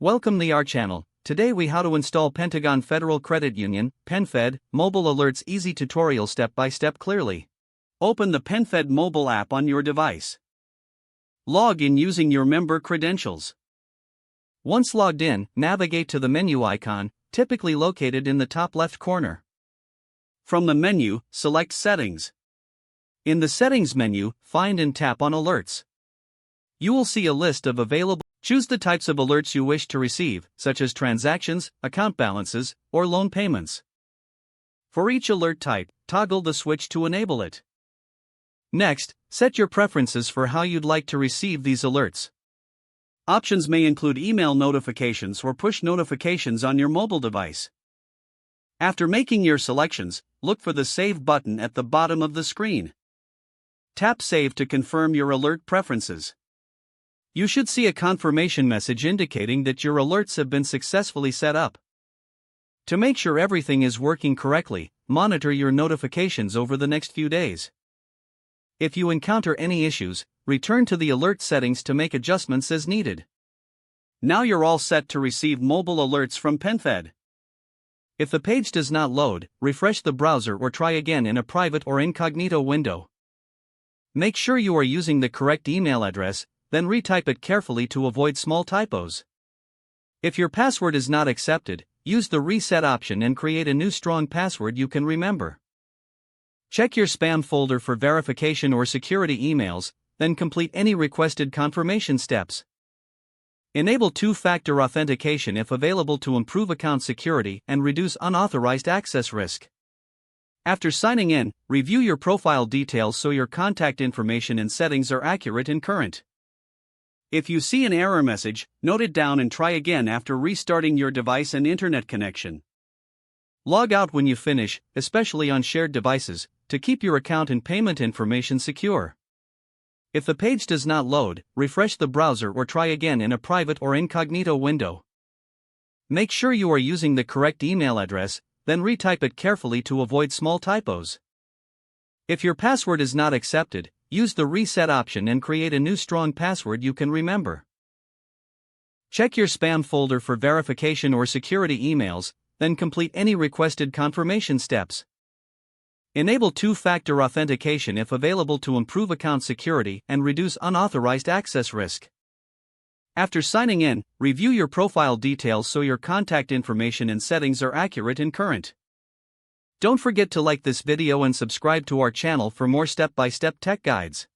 Welcome to our channel. Today we how to install Pentagon Federal Credit Union, PenFed, mobile alerts easy tutorial step by step clearly. Open the PenFed mobile app on your device. Log in using your member credentials. Once logged in, navigate to the menu icon, typically located in the top left corner. From the menu, select Settings. In the Settings menu, find and tap on Alerts. You will see a list of available. Choose the types of alerts you wish to receive, such as transactions, account balances, or loan payments. For each alert type, toggle the switch to enable it. Next, set your preferences for how you'd like to receive these alerts. Options may include email notifications or push notifications on your mobile device. After making your selections, look for the Save button at the bottom of the screen. Tap Save to confirm your alert preferences. You should see a confirmation message indicating that your alerts have been successfully set up. To make sure everything is working correctly, monitor your notifications over the next few days. If you encounter any issues, return to the alert settings to make adjustments as needed. Now you're all set to receive mobile alerts from PenFed. If the page does not load, refresh the browser or try again in a private or incognito window. Make sure you are using the correct email address, then retype it carefully to avoid small typos. If your password is not accepted, use the reset option and create a new strong password you can remember. Check your spam folder for verification or security emails, then complete any requested confirmation steps. Enable two-factor authentication if available to improve account security and reduce unauthorized access risk. After signing in, review your profile details so your contact information and settings are accurate and current. If you see an error message, note it down and try again after restarting your device and internet connection. Log out when you finish, especially on shared devices, to keep your account and payment information secure. If the page does not load, refresh the browser or try again in a private or incognito window. Make sure you are using the correct email address, then retype it carefully to avoid small typos. If your password is not accepted, use the reset option and create a new strong password you can remember. Check your spam folder for verification or security emails, then complete any requested confirmation steps. Enable two-factor authentication if available to improve account security and reduce unauthorized access risk. After signing in, review your profile details so your contact information and settings are accurate and current. Don't forget to like this video and subscribe to our channel for more step-by-step tech guides.